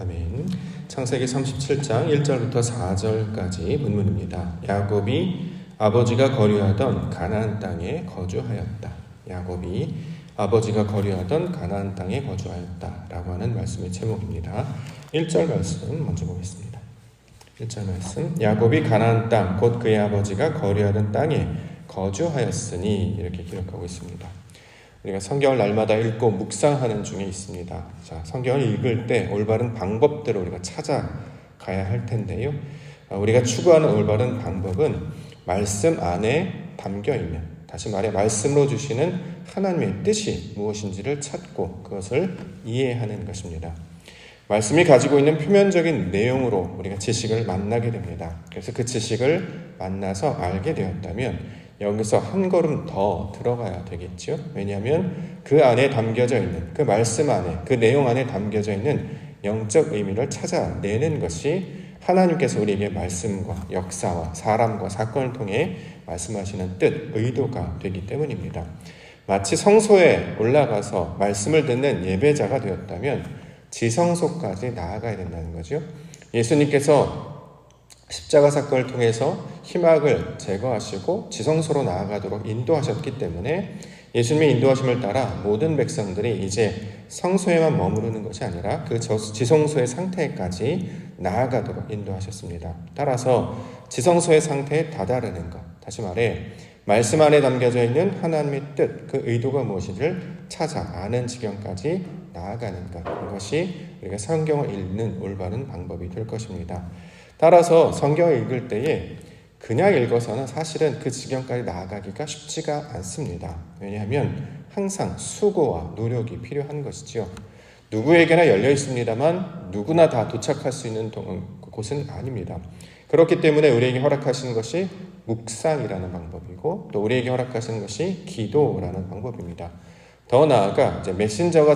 아멘. 창세기 37장 1절부터 4절까지 본문입니다. 야곱이 아버지가 거류하던 가나안 땅에 거주하였다. 야곱이 아버지가 거류하던 가나안 땅에 거주하였다 라고 하는 말씀의 제목입니다. 1절 말씀 먼저 보겠습니다. 1절 말씀, 야곱이 가나안 땅 곧 그의 아버지가 거류하던 땅에 거주하였으니 이렇게 기록하고 있습니다. 우리가 성경을 날마다 읽고 묵상하는 중에 있습니다. 자, 성경을 읽을 때 올바른 방법대로 우리가 찾아가야 할 텐데요. 우리가 추구하는 올바른 방법은 말씀 안에 담겨 있는, 다시 말해 말씀으로 주시는 하나님의 뜻이 무엇인지를 찾고 그것을 이해하는 것입니다. 말씀이 가지고 있는 표면적인 내용으로 우리가 지식을 만나게 됩니다. 그래서 그 지식을 만나서 알게 되었다면 여기서 한 걸음 더 들어가야 되겠죠. 왜냐하면 그 안에 담겨져 있는, 그 말씀 안에, 그 내용 안에 담겨져 있는 영적 의미를 찾아내는 것이 하나님께서 우리에게 말씀과 역사와 사람과 사건을 통해 말씀하시는 뜻, 의도가 되기 때문입니다. 마치 성소에 올라가서 말씀을 듣는 예배자가 되었다면 지성소까지 나아가야 된다는 거죠. 예수님께서 십자가 사건을 통해서 희막을 제거하시고 지성소로 나아가도록 인도하셨기 때문에 예수님의 인도하심을 따라 모든 백성들이 이제 성소에만 머무르는 것이 아니라 그 지성소의 상태까지 나아가도록 인도하셨습니다. 따라서 지성소의 상태에 다다르는 것, 다시 말해 말씀 안에 담겨져 있는 하나님의 뜻, 그 의도가 무엇인지를 찾아 아는 지경까지 나아가는 것, 이것이 우리가 성경을 읽는 올바른 방법이 될 것입니다. 따라서 성경을 읽을 때에 그냥 읽어서는 사실은 그 지경까지 나아가기가 쉽지가 않습니다. 왜냐하면 항상 수고와 노력이 필요한 것이죠. 누구에게나 열려 있습니다만 누구나 다 도착할 수 있는 곳은 아닙니다. 그렇기 때문에 우리에게 허락하시는 것이 묵상이라는 방법이고 또 우리에게 허락하시는 것이 기도라는 방법입니다. 더 나아가 이제 메신저가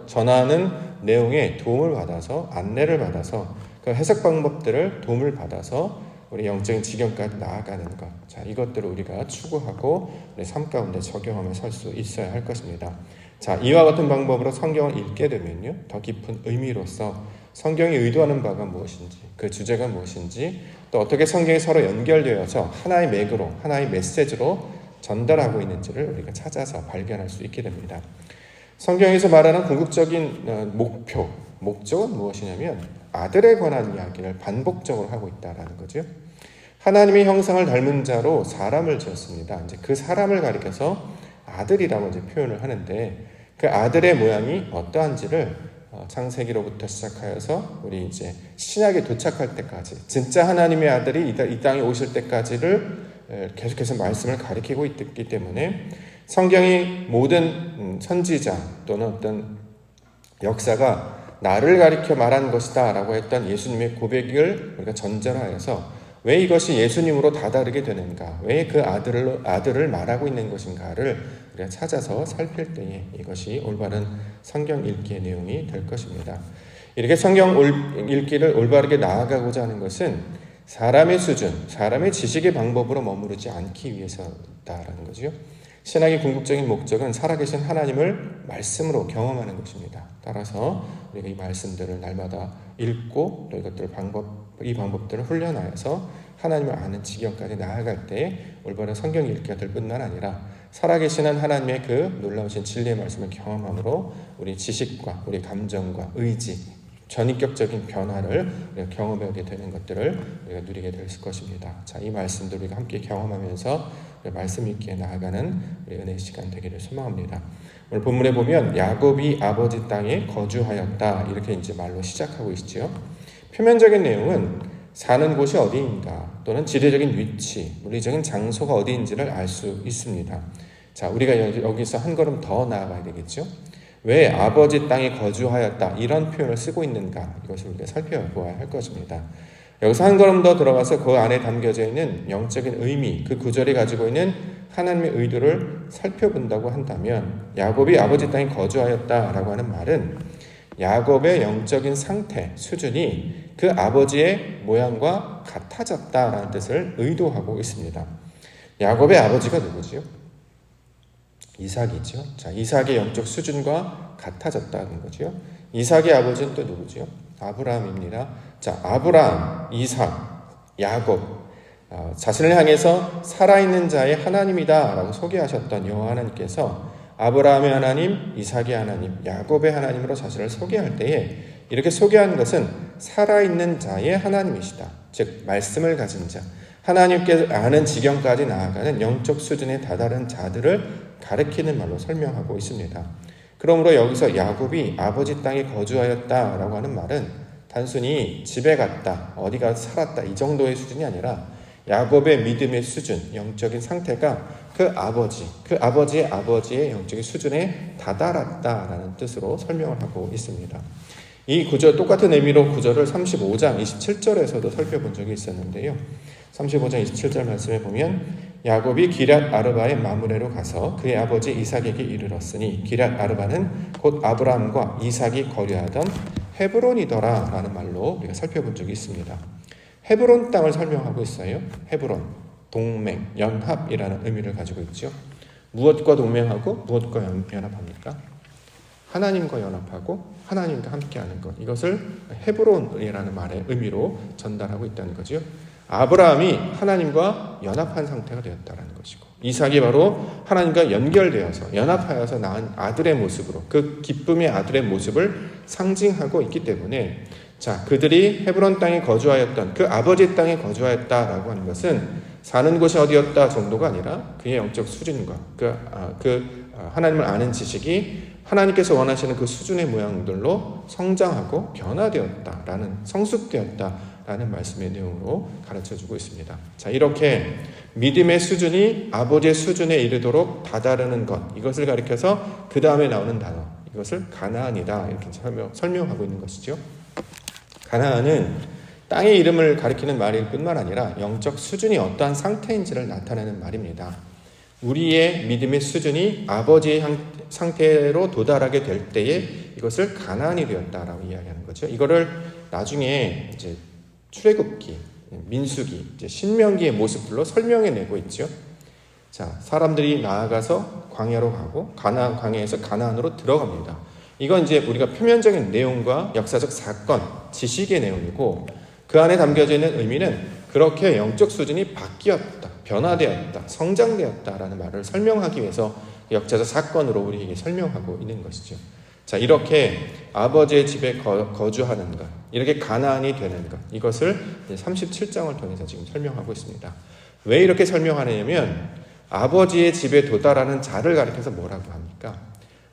전하는 내용에 도움을 받아서 안내를 받아서 그 해석 방법들을 도움을 받아서 우리 영적인 지경까지 나아가는 것, 자, 이것들을 우리가 추구하고 우리 삶 가운데 적용하며 살 수 있어야 할 것입니다. 자, 이와 같은 방법으로 성경을 읽게 되면요, 더 깊은 의미로서 성경이 의도하는 바가 무엇인지, 그 주제가 무엇인지, 또 어떻게 성경이 서로 연결되어서 하나의 맥으로, 하나의 메시지로 전달하고 있는지를 우리가 찾아서 발견할 수 있게 됩니다. 성경에서 말하는 궁극적인 목적은 무엇이냐면 아들에 관한 이야기를 반복적으로 하고 있다는 거죠. 하나님의 형상을 닮은 자로 사람을 지었습니다. 이제 그 사람을 가리켜서 아들이라고 이제 표현을 하는데 그 아들의 모양이 어떠한지를 창세기로부터 시작하여서 우리 이제 신약에 도착할 때까지 진짜 하나님의 아들이 이 땅에 오실 때까지를 계속해서 말씀을 가리키고 있기 때문에 성경이 모든 선지자 또는 어떤 역사가 나를 가리켜 말한 것이다 라고 했던 예수님의 고백을 우리가 전제하여서 왜 이것이 예수님으로 다다르게 되는가, 왜 그 아들을 말하고 있는 것인가를 우리가 찾아서 살필 때에 이것이 올바른 성경 읽기의 내용이 될 것입니다. 이렇게 성경 읽기를 올바르게 나아가고자 하는 것은 사람의 수준, 사람의 지식의 방법으로 머무르지 않기 위해서다라는 거죠. 신학의 궁극적인 목적은 살아계신 하나님을 말씀으로 경험하는 것입니다. 따라서 우리가 이 말씀들을 날마다 읽고 또 이 방법들을 훈련하여서 하나님을 아는 지경까지 나아갈 때 올바른 성경 읽기가 될 뿐만 아니라 살아계시는 하나님의 그 놀라우신 진리의 말씀을 경험함으로 우리 지식과 우리 감정과 의지, 전인격적인 변화를 우리가 경험하게 되는 것들을 우리가 누리게 될 것입니다. 자, 이 말씀들 우리가 함께 경험하면서 말씀 읽기에 나아가는 우리 은혜의 시간 되기를 소망합니다. 오늘 본문에 보면 야곱이 아버지 땅에 거주하였다 이렇게 이제 말로 시작하고 있죠. 표면적인 내용은 사는 곳이 어디인가 또는 지리적인 위치, 물리적인 장소가 어디인지를 알 수 있습니다. 자, 우리가 여기서 한 걸음 더 나아가야 되겠죠. 왜 아버지 땅에 거주하였다 이런 표현을 쓰고 있는가, 이것을 우리가 살펴보아야 할 것입니다. 여기서 한 걸음 더 들어가서 그 안에 담겨져 있는 영적인 의미, 그 구절이 가지고 있는 하나님의 의도를 살펴본다고 한다면 야곱이 아버지 땅에 거주하였다라고 하는 말은 야곱의 영적인 상태, 수준이 그 아버지의 모양과 같아졌다라는 뜻을 의도하고 있습니다. 야곱의 아버지가 누구지요? 이삭이죠. 자, 이삭의 영적 수준과 같아졌다는 거죠. 이삭의 아버지는 또 누구죠? 아브라함입니다. 자, 아브라함, 이삭, 야곱, 자신을 향해서 살아있는 자의 하나님이다 라고 소개하셨던 여호와 하나님께서 아브라함의 하나님, 이삭의 하나님, 야곱의 하나님으로 자신을 소개할 때에 이렇게 소개하는 것은 살아있는 자의 하나님이시다. 즉 말씀을 가진 자, 하나님께 아는 지경까지 나아가는 영적 수준에 다다른 자들을 가리키는 말로 설명하고 있습니다. 그러므로 여기서 야곱이 아버지 땅에 거주하였다라고 하는 말은 단순히 집에 갔다, 어디가 살았다 이 정도의 수준이 아니라 야곱의 믿음의 수준, 영적인 상태가 그 아버지의 영적인 수준에 다다랐다라는 뜻으로 설명을 하고 있습니다. 이 구절, 똑같은 의미로 구절을 35장 27절에서도 살펴본 적이 있었는데요. 35장 27절 말씀에 보면 야곱이 기럇 아르바의 마므레로 가서 그의 아버지 이삭에게 이르렀으니 기럇 아르바는 곧 아브라함과 이삭이 거류하던 헤브론이더라 라는 말로 우리가 살펴본 적이 있습니다. 헤브론 땅을 설명하고 있어요. 헤브론, 동맹, 연합이라는 의미를 가지고 있죠. 무엇과 동맹하고 무엇과 연합합니까? 하나님과 연합하고 하나님과 함께하는 것, 이것을 헤브론이라는 말의 의미로 전달하고 있다는 거죠. 아브라함이 하나님과 연합한 상태가 되었다는 것이고 이삭이 바로 하나님과 연결되어서 연합하여서 낳은 아들의 모습으로 그 기쁨의 아들의 모습을 상징하고 있기 때문에 자, 그들이 헤브론 땅에 거주하였던 그 아버지 땅에 거주하였다라고 하는 것은 사는 곳이 어디였다 정도가 아니라 그의 영적 수준과 하나님을 아는 지식이 하나님께서 원하시는 그 수준의 모양들로 성장하고 변화되었다라는, 성숙되었다라는 말씀의 내용으로 가르쳐주고 있습니다. 자, 이렇게 믿음의 수준이 아버지의 수준에 이르도록 다다르는 것, 이것을 가리켜서 그 다음에 나오는 단어, 이것을 가나안이다 이렇게 설명하고 있는 것이죠. 가나안은 땅의 이름을 가리키는 말일 뿐만 아니라 영적 수준이 어떠한 상태인지를 나타내는 말입니다. 우리의 믿음의 수준이 아버지의 상태로 도달하게 될 때에 이것을 가나안이 되었다라고 이야기하는 거죠. 이거를 나중에 이제 출애굽기, 민수기, 이제 신명기의 모습들로 설명해내고 있죠. 자, 사람들이 나아가서 광야로 가고 광야에서 가나안으로 들어갑니다. 이건 이제 우리가 표면적인 내용과 역사적 사건, 지식의 내용이고 그 안에 담겨져 있는 의미는 그렇게 영적 수준이 바뀌었다, 변화되었다, 성장되었다라는 말을 설명하기 위해서 역사적 사건으로 우리에게 설명하고 있는 것이죠. 자, 이렇게 아버지의 집에 거주하는 것, 이렇게 가나안이 되는 것, 이것을 37장을 통해서 지금 설명하고 있습니다. 왜 이렇게 설명하느냐면 아버지의 집에 도달하는 자를 가리켜서 뭐라고 합니까?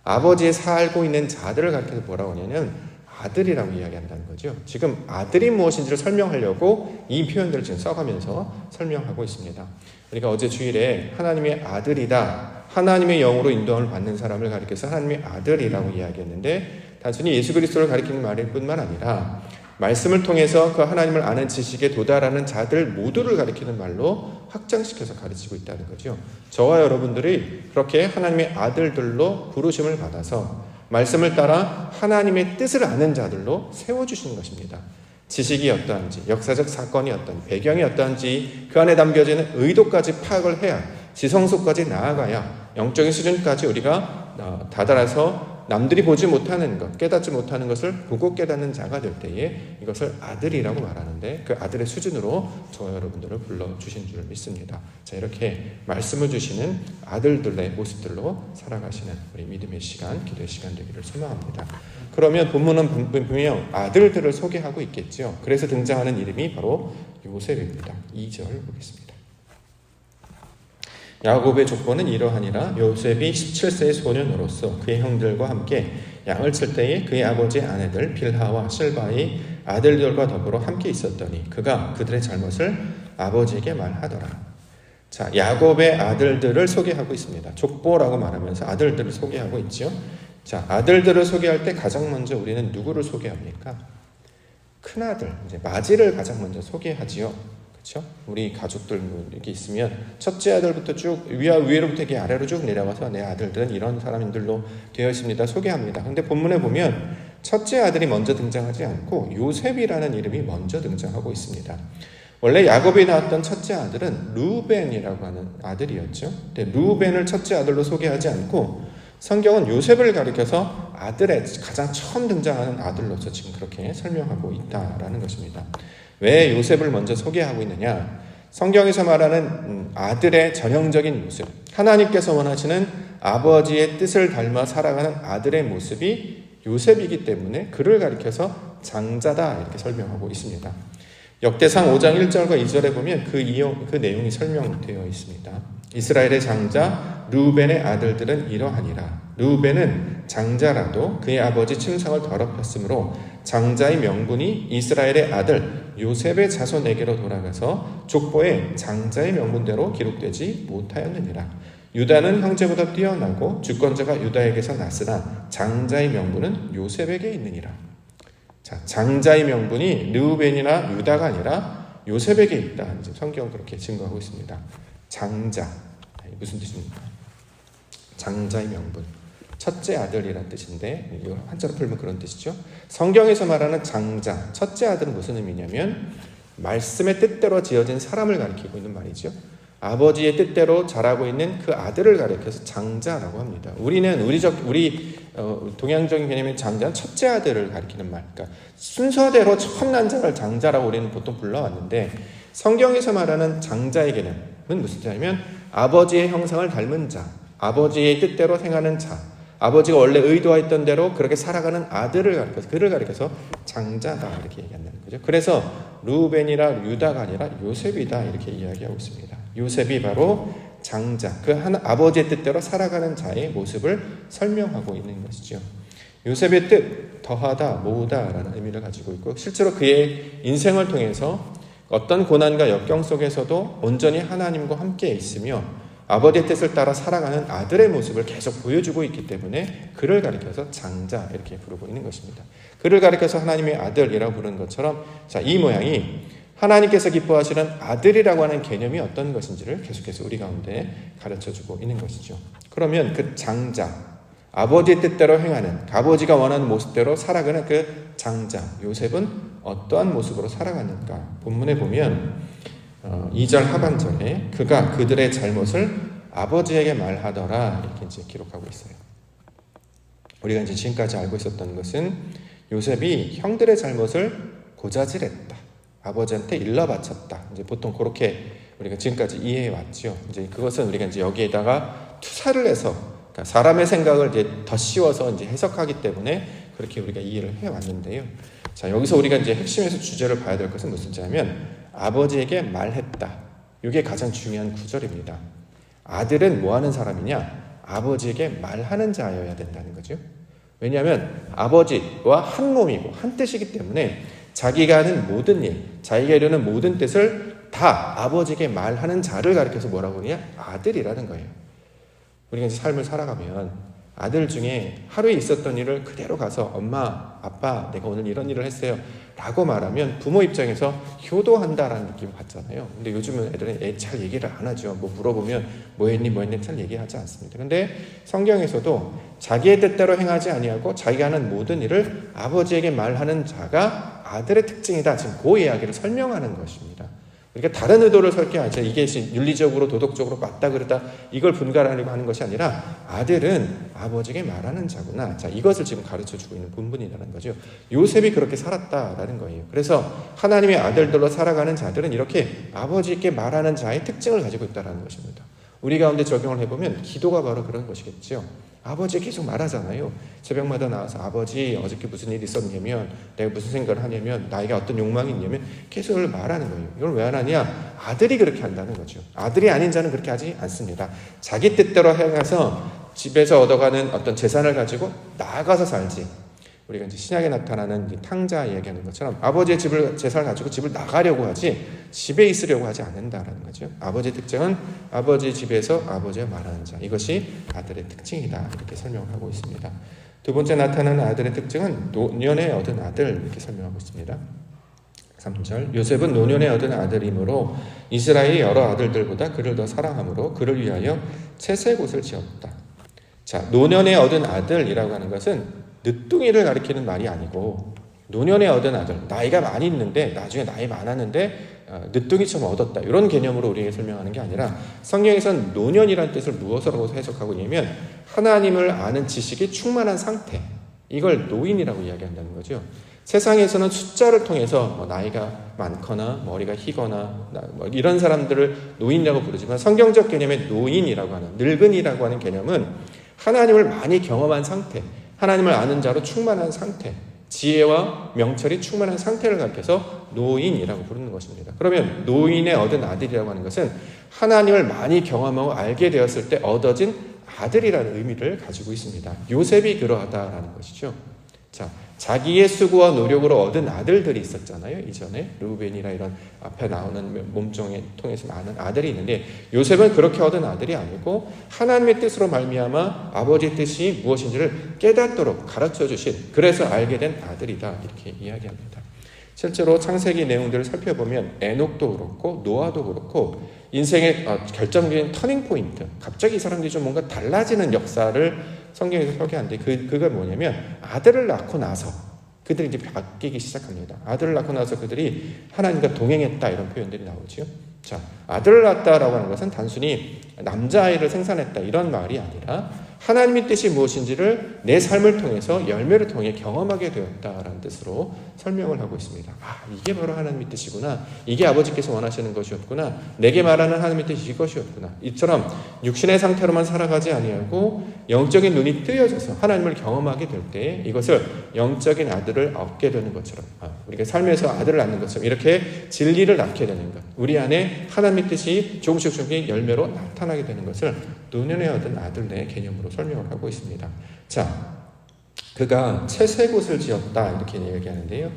아버지의 살고 있는 자들을 가리켜서 뭐라고 하냐면 아들이라고 이야기한다는 거죠. 지금 아들이 무엇인지를 설명하려고 이 표현들을 지금 써가면서 설명하고 있습니다. 그러니까 어제 주일에 하나님의 아들이다, 하나님의 영으로 인도함을 받는 사람을 가리켜서 하나님의 아들이라고 이야기했는데 단순히 예수 그리스도를 가리키는 말일 뿐만 아니라 말씀을 통해서 그 하나님을 아는 지식에 도달하는 자들 모두를 가리키는 말로 확장시켜서 가르치고 있다는 거죠. 저와 여러분들이 그렇게 하나님의 아들들로 부르심을 받아서 말씀을 따라 하나님의 뜻을 아는 자들로 세워주시는 것입니다. 지식이 어떠한지, 역사적 사건이 어떠한지, 배경이 어떠한지 그 안에 담겨지는 의도까지 파악을 해야 지성소까지 나아가야 영적인 수준까지 우리가 다다라서 남들이 보지 못하는 것, 깨닫지 못하는 것을 보고 깨닫는 자가 될 때에 이것을 아들이라고 말하는데 그 아들의 수준으로 저와 여러분들을 불러주신 줄 믿습니다. 자, 이렇게 말씀을 주시는 아들들의 모습들로 살아가시는 우리 믿음의 시간, 기도의 시간 되기를 소망합니다. 그러면 본문은 분명 아들들을 소개하고 있겠죠. 그래서 등장하는 이름이 바로 요셉입니다. 2절 보겠습니다. 야곱의 족보는 이러하니라. 요셉이 17세의 소년으로서 그의 형들과 함께 양을 칠 때에 그의 아버지의 아내들 빌하와 실바의 아들들과 더불어 함께 있었더니 그가 그들의 잘못을 아버지에게 말하더라. 자, 야곱의 아들들을 소개하고 있습니다. 족보라고 말하면서 아들들을 소개하고 있죠. 자, 아들들을 소개할 때 가장 먼저 우리는 누구를 소개합니까? 큰아들, 이제 마지를 가장 먼저 소개하지요. 그렇죠? 우리 가족들 이렇게 있으면 첫째 아들부터 쭉 위로부터 이렇게 아래로 쭉 내려가서 내 아들들은 이런 사람들로 되어 있습니다. 소개합니다. 근데 본문에 보면 첫째 아들이 먼저 등장하지 않고 요셉이라는 이름이 먼저 등장하고 있습니다. 원래 야곱이 낳았던 첫째 아들은 루벤이라고 하는 아들이었죠. 근데 루벤을 첫째 아들로 소개하지 않고 성경은 요셉을 가리켜서 아들의 가장 처음 등장하는 아들로서 지금 그렇게 설명하고 있다라는 것입니다. 왜 요셉을 먼저 소개하고 있느냐? 성경에서 말하는 아들의 전형적인 모습, 하나님께서 원하시는 아버지의 뜻을 닮아 살아가는 아들의 모습이 요셉이기 때문에 그를 가리켜서 장자다 이렇게 설명하고 있습니다. 역대상 5장 1절과 2절에 보면 그 내용이 설명되어 있습니다. 이스라엘의 장자 르우벤의 아들들은 이러하니라. 르우벤은 장자라도 그의 아버지 침상을 더럽혔으므로 장자의 명분이 이스라엘의 아들 요셉의 자손에게로 돌아가서 족보에 장자의 명분대로 기록되지 못하였느니라. 유다는 형제보다 뛰어나고 주권자가 유다에게서 났으나 장자의 명분은 요셉에게 있느니라. 자, 장자의 명분이 르우벤이나 유다가 아니라 요셉에게 있다. 이제 성경은 그렇게 증거하고 있습니다. 장자 무슨 뜻입니까? 장자의 명분, 첫째 아들이란 뜻인데 이거 한자로 풀면 그런 뜻이죠. 성경에서 말하는 장자, 첫째 아들은 무슨 의미냐면 말씀의 뜻대로 지어진 사람을 가리키고 있는 말이죠. 아버지의 뜻대로 자라고 있는 그 아들을 가리켜서 장자라고 합니다. 우리는 우리 동양적인 개념의 장자는 첫째 아들을 가리키는 말. 그러니까 순서대로 처음 난 자를 장자라고 우리는 보통 불러왔는데 성경에서 말하는 장자의 개념은 무슨 뜻이냐면 아버지의 형상을 닮은 자, 아버지의 뜻대로 행하는 자, 아버지가 원래 의도했던 대로 그렇게 살아가는 아들을 가리켜서 그를 가리켜서 장자다 이렇게 얘기한다는 거죠. 그래서 르우벤이라 유다가 아니라 요셉이다 이렇게 이야기하고 있습니다. 요셉이 바로 장자, 그 아버지의 뜻대로 살아가는 자의 모습을 설명하고 있는 것이죠. 요셉의 뜻, 더하다, 모으다라는 의미를 가지고 있고 실제로 그의 인생을 통해서 어떤 고난과 역경 속에서도 온전히 하나님과 함께 있으며 아버지의 뜻을 따라 살아가는 아들의 모습을 계속 보여주고 있기 때문에 그를 가리켜서 장자 이렇게 부르고 있는 것입니다. 그를 가리켜서 하나님의 아들이라고 부르는 것처럼 자, 이 모양이 하나님께서 기뻐하시는 아들이라고 하는 개념이 어떤 것인지를 계속해서 우리 가운데 가르쳐주고 있는 것이죠. 그러면 그 장자, 아버지의 뜻대로 행하는 아버지가 원하는 모습대로 살아가는 그 장자 요셉은 어떠한 모습으로 살아갔는가? 본문에 보면 2절 하반절에 그가 그들의 잘못을 아버지에게 말하더라 이렇게 이제 기록하고 있어요. 우리가 이제 지금까지 알고 있었던 것은 요셉이 형들의 잘못을 고자질했다. 아버지한테 일러 바쳤다. 이제 보통 그렇게 우리가 지금까지 이해해 왔죠. 이제 그것은 우리가 이제 여기에다가 투사를 해서 그러니까 사람의 생각을 이제 더 씌워서 이제 해석하기 때문에 그렇게 우리가 이해를 해 왔는데요. 자, 여기서 우리가 이제 핵심에서 주제를 봐야 될 것은 무슨 자냐면 아버지에게 말했다. 이게 가장 중요한 구절입니다. 아들은 뭐 하는 사람이냐? 아버지에게 말하는 자여야 된다는 거죠. 왜냐하면 아버지와 한 몸이고 한 뜻이기 때문에 자기가 하는 모든 일, 자기가 이루는 모든 뜻을 다 아버지에게 말하는 자를 가리켜서 뭐라고 하느냐? 아들이라는 거예요. 우리가 이제 삶을 살아가면 아들 중에 하루에 있었던 일을 그대로 가서 엄마, 아빠, 내가 오늘 이런 일을 했어요 라고 말하면 부모 입장에서 효도한다라는 느낌을 받잖아요. 근데 요즘은 애들은 잘 얘기를 안 하죠. 뭐 물어보면 뭐 했니 잘 얘기하지 않습니다. 근데 성경에서도 자기의 뜻대로 행하지 아니하고 자기가 하는 모든 일을 아버지에게 말하는 자가 아들의 특징이다. 지금 그 이야기를 설명하는 것입니다. 그러니까 다른 의도를 설계하죠. 이게 윤리적으로 도덕적으로 맞다 그러다 이걸 분갈하려고 하는 것이 아니라 아들은 아버지에게 말하는 자구나. 자, 이것을 지금 가르쳐주고 있는 본분이라는 거죠. 요셉이 그렇게 살았다라는 거예요. 그래서 하나님의 아들들로 살아가는 자들은 이렇게 아버지께 말하는 자의 특징을 가지고 있다는 것입니다. 우리 가운데 적용을 해보면 기도가 바로 그런 것이겠죠. 아버지 계속 말하잖아요. 새벽마다 나와서 아버지 어저께 무슨 일이 있었냐면 내가 무슨 생각을 하냐면 나에게 어떤 욕망이 있냐면 계속 말하는 거예요. 이걸 왜 안 하냐? 아들이 그렇게 한다는 거죠. 아들이 아닌 자는 그렇게 하지 않습니다. 자기 뜻대로 해가서 집에서 얻어가는 어떤 재산을 가지고 나아가서 살지. 우리가 이제 신약에 나타나는 탕자 이야기하는 것처럼 아버지의 재산을 가지고 집을 나가려고 하지 집에 있으려고 하지 않는다라는 거죠. 아버지의 특징은 아버지 집에서 아버지와 말하는 자. 이것이 아들의 특징이다. 이렇게 설명을 하고 있습니다. 두 번째 나타나는 아들의 특징은 노년에 얻은 아들 이렇게 설명하고 있습니다. 3절 요셉은 노년에 얻은 아들이므로 이스라엘의 여러 아들들보다 그를 더 사랑함으로 그를 위하여 채색옷을 지었다. 자, 노년에 얻은 아들이라고 하는 것은 늦둥이를 가리키는 말이 아니고 노년에 얻은 아들, 나이가 많이 있는데 나중에 나이 많았는데 늦둥이처럼 얻었다. 이런 개념으로 우리에게 설명하는 게 아니라 성경에서는 노년이라는 뜻을 무엇으로 해석하고 있냐면 하나님을 아는 지식이 충만한 상태. 이걸 노인이라고 이야기한다는 거죠. 세상에서는 숫자를 통해서 나이가 많거나 머리가 희거나 이런 사람들을 노인이라고 부르지만 성경적 개념의 노인이라고 하는 늙은이라고 하는 개념은 하나님을 많이 경험한 상태, 하나님을 아는 자로 충만한 상태, 지혜와 명철이 충만한 상태를 가리켜서 노인이라고 부르는 것입니다. 그러면 노인의 얻은 아들이라고 하는 것은 하나님을 많이 경험하고 알게 되었을 때 얻어진 아들이라는 의미를 가지고 있습니다. 요셉이 그러하다라는 것이죠. 자, 자기의 수고와 노력으로 얻은 아들들이 있었잖아요. 이전에 루벤이나 이런 앞에 나오는 몸종에 통해서 많은 아들이 있는데 요셉은 그렇게 얻은 아들이 아니고 하나님의 뜻으로 말미암아 아버지의 뜻이 무엇인지를 깨닫도록 가르쳐 주신, 그래서 알게 된 아들이다, 이렇게 이야기합니다. 실제로 창세기 내용들을 살펴보면 에녹도 그렇고 노아도 그렇고 인생의 결정적인 터닝 포인트, 갑자기 이 사람들이 좀 뭔가 달라지는 역사를 성경에서 소개하는데 그가 뭐냐면 아들을 낳고 나서 그들이 이제 바뀌기 시작합니다. 아들을 낳고 나서 그들이 하나님과 동행했다, 이런 표현들이 나오죠. 자, 아들을 낳았다라고 하는 것은 단순히 남자아이를 생산했다 이런 말이 아니라 하나님의 뜻이 무엇인지를 내 삶을 통해서 열매를 통해 경험하게 되었다라는 뜻으로 설명을 하고 있습니다. 이게 바로 하나님의 뜻이구나. 이게 아버지께서 원하시는 것이었구나. 내게 말하는 하나님의 뜻이 이것이었구나. 이처럼 육신의 상태로만 살아가지 아니하고 영적인 눈이 뜨여져서 하나님을 경험하게 될 때 이것을 영적인 아들을 얻게 되는 것처럼, 우리가 삶에서 아들을 낳는 것처럼 이렇게 진리를 낳게 되는 것, 우리 안에 하나님의 뜻이 조금씩 열매로 나타나게 되는 것을 노년에 얻은 아들의 개념으로 설명을 하고 있습니다. 자, 그가 채색 옷을 지었다, 이렇게 얘기하는데요.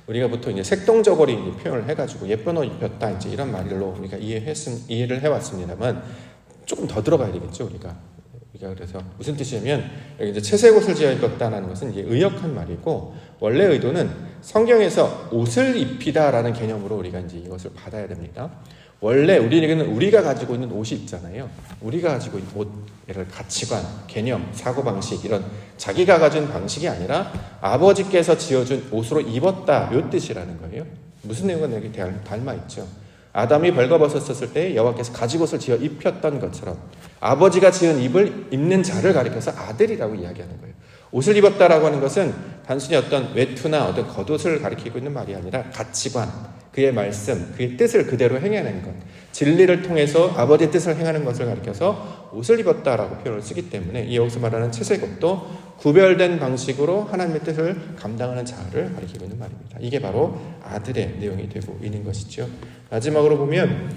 우리가 보통 이제 색동저고리 표현을 해가지고 예쁜 옷 입혔다, 이제 이런 말로 우리가 이해를 해왔습니다만 조금 더 들어가야 되겠죠, 우리가 그래서 무슨 뜻이냐면 여기 이제 채색 옷을 지어 입었다라는 것은 이게 의역한 말이고, 원래 의도는 성경에서 옷을 입히다라는 개념으로 우리가 이제 이것을 받아야 됩니다. 원래 우리에게는 우리가 가지고 있는 옷이 있잖아요. 우리가 가지고 있는 옷, 예를 가치관, 개념, 사고방식, 이런 자기가 가진 방식이 아니라 아버지께서 지어준 옷으로 입었다, 이 뜻이라는 거예요. 무슨 내용과 여기 닮아 있죠. 아담이 벌거벗었을 때 여호와께서 가죽옷을 지어 입혔던 것처럼 아버지가 지은 입을 입는 자를 가리켜서 아들이라고 이야기하는 거예요. 옷을 입었다라고 하는 것은 단순히 어떤 외투나 어떤 겉옷을 가리키고 있는 말이 아니라 가치관, 그의 말씀, 그의 뜻을 그대로 행해내는 것, 진리를 통해서 아버지의 뜻을 행하는 것을 가리켜서 옷을 입었다라고 표현을 쓰기 때문에 이 여기서 말하는 채색옷도 구별된 방식으로 하나님의 뜻을 감당하는 자를 가리키고 있는 말입니다. 이게 바로 아들의 내용이 되고 있는 것이죠. 마지막으로 보면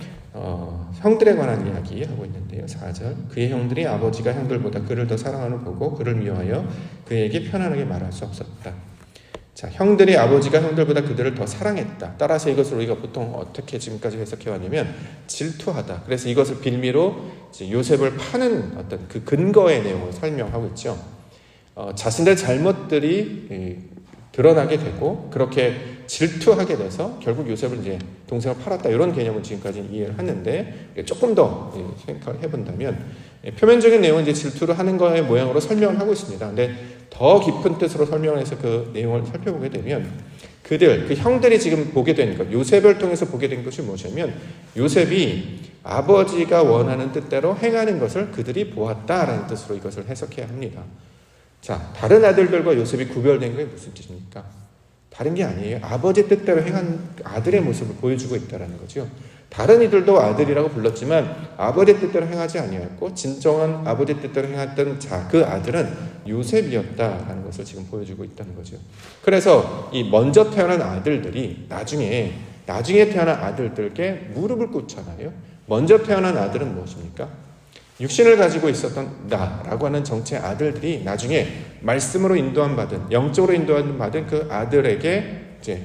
형들에 관한 이야기 하고 있는데요. 4절, 그의 형들이 아버지가 형들보다 그를 더 사랑하는 보고 그를 미워하여 그에게 편안하게 말할 수 없었다. 자, 형들이 아버지가 형들보다 그들을 더 사랑했다. 따라서 이것을 우리가 보통 어떻게 지금까지 해석해왔냐면 질투하다. 그래서 이것을 빌미로 이제 요셉을 파는 어떤 그 근거의 내용을 설명하고 있죠. 자신의 잘못들이 드러나게 되고 그렇게 질투하게 돼서 결국 요셉을 이제 동생을 팔았다, 이런 개념을 지금까지 이해를 했는데 조금 더 생각을 해본다면 표면적인 내용은 이제 질투를 하는 거의 모양으로 설명을 하고 있습니다. 근데 더 깊은 뜻으로 설명을 해서 그 내용을 살펴보게 되면 그 형들이 지금 보게 된 것, 요셉을 통해서 보게 된 것이 무엇이냐면 요셉이 아버지가 원하는 뜻대로 행하는 것을 그들이 보았다라는 뜻으로 이것을 해석해야 합니다. 자, 다른 아들들과 요셉이 구별된 게 무슨 뜻입니까? 다른 게 아니에요. 아버지 뜻대로 행한 아들의 모습을 보여주고 있다는 거죠. 다른 이들도 아들이라고 불렀지만 아버지 뜻대로 행하지 아니하였고 진정한 아버지 뜻대로 행했던 자, 그 아들은 요셉이었다라는 것을 지금 보여주고 있다는 거죠. 그래서 이 먼저 태어난 아들들이 나중에 태어난 아들들께 무릎을 꿇잖아요. 먼저 태어난 아들은 무엇입니까? 육신을 가지고 있었던 나라고 하는 정체의 아들들이 나중에 말씀으로 인도함 받은, 영적으로 인도함 받은 그 아들에게 이제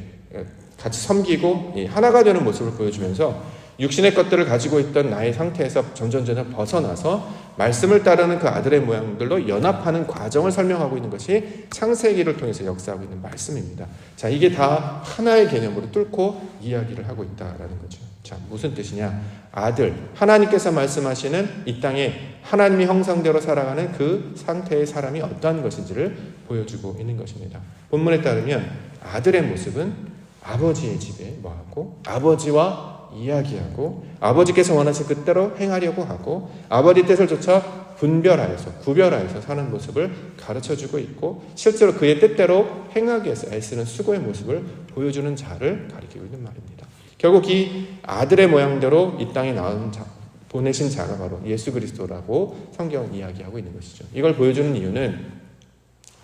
같이 섬기고 하나가 되는 모습을 보여주면서 육신의 것들을 가지고 있던 나의 상태에서 점점 벗어나서 말씀을 따르는 그 아들의 모양들로 연합하는 과정을 설명하고 있는 것이 창세기를 통해서 역사하고 있는 말씀입니다. 자, 이게 다 하나의 개념으로 뚫고 이야기를 하고 있다라는 거죠. 자, 무슨 뜻이냐? 아들, 하나님께서 말씀하시는 이 땅에 하나님의 형상대로 살아가는 그 상태의 사람이 어떠한 것인지를 보여주고 있는 것입니다. 본문에 따르면 아들의 모습은 아버지의 집에 뭐하고 아버지와 이야기하고 아버지께서 원하신 그대로 행하려고 하고 아버지 뜻을 쫓아 분별하여서 구별하여서 사는 모습을 가르쳐주고 있고 실제로 그의 뜻대로 행하기 위해서 애쓰는 수고의 모습을 보여주는 자를 가리키고 있는 말입니다. 결국 이 아들의 모양대로 이 땅에 나온 자, 보내신 자가 바로 예수 그리스도라고 성경은 이야기하고 있는 것이죠. 이걸 보여주는 이유는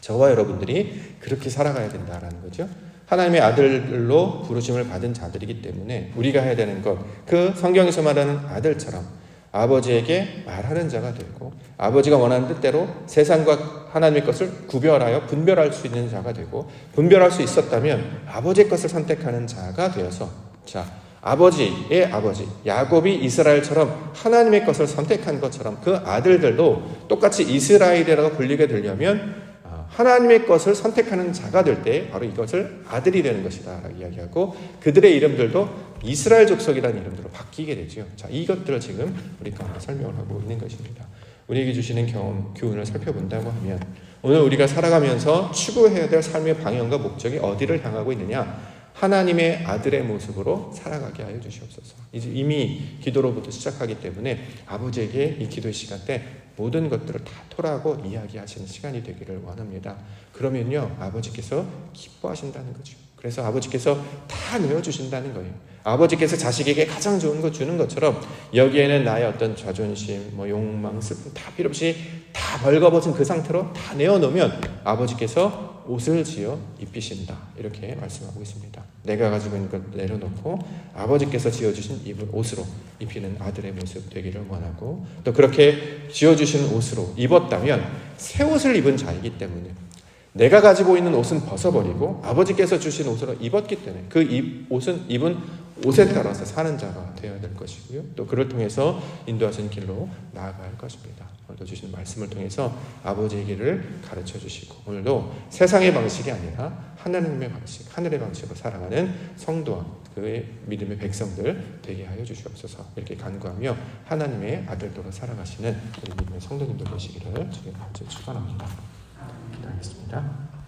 저와 여러분들이 그렇게 살아가야 된다라는 거죠. 하나님의 아들로 부르심을 받은 자들이기 때문에 우리가 해야 되는 것, 그 성경에서 말하는 아들처럼 아버지에게 말하는 자가 되고 아버지가 원하는 뜻대로 세상과 하나님의 것을 구별하여 분별할 수 있는 자가 되고 분별할 수 있었다면 아버지의 것을 선택하는 자가 되어서 아버지의 아버지 야곱이 이스라엘처럼 하나님의 것을 선택한 것처럼 그 아들들도 똑같이 이스라엘이라고 불리게 되려면 하나님의 것을 선택하는 자가 될 때 바로 이것을 아들이 되는 것이다 라고 이야기하고 그들의 이름들도 이스라엘 족속이라는 이름으로 바뀌게 되죠. 자, 이것들을 지금 우리 가운데 설명을 하고 있는 것입니다. 우리에게 주시는 교훈을 살펴본다고 하면 오늘 우리가 살아가면서 추구해야 될 삶의 방향과 목적이 어디를 향하고 있느냐? 하나님의 아들의 모습으로 살아가게 하여 주시옵소서. 이제 이미 기도로부터 시작하기 때문에 아버지에게 이 기도의 시간 때 모든 것들을 다 토라고 이야기하시는 시간이 되기를 원합니다. 그러면요 아버지께서 기뻐하신다는 거죠. 그래서 아버지께서 다 내어주신다는 거예요. 아버지께서 자식에게 가장 좋은 거 주는 것처럼 여기에는 나의 어떤 자존심, 욕망, 슬픔 다 필요 없이 다 벌거벗은 그 상태로 다 내어놓으면 아버지께서 옷을 지어 입히신다 이렇게 말씀하고 있습니다. 내가 가지고 있는 것 내려놓고 아버지께서 지어주신 옷으로 입히는 아들의 모습 되기를 원하고 또 그렇게 지어주신 옷으로 입었다면 새 옷을 입은 자이기 때문에 내가 가지고 있는 옷은 벗어버리고 아버지께서 주신 옷으로 입었기 때문에 그 옷은 입은 옷에 따라서 사는 자가 되어야 될 것이고요. 또 그를 통해서 인도하신 길로 나아갈 것입니다. 오늘도 주신 말씀을 통해서 아버지의 길을 가르쳐 주시고 오늘도 세상의 방식이 아니라 하나님의 방식, 하늘의 방식으로 살아가는 성도와 그의 믿음의 백성들 되게 하여 주시옵소서. 이렇게 간구하며 하나님의 아들도로 살아가시는 우리 믿음의 성도님들 되시기를 주님 감사에 축원합니다. 기도하겠습니다.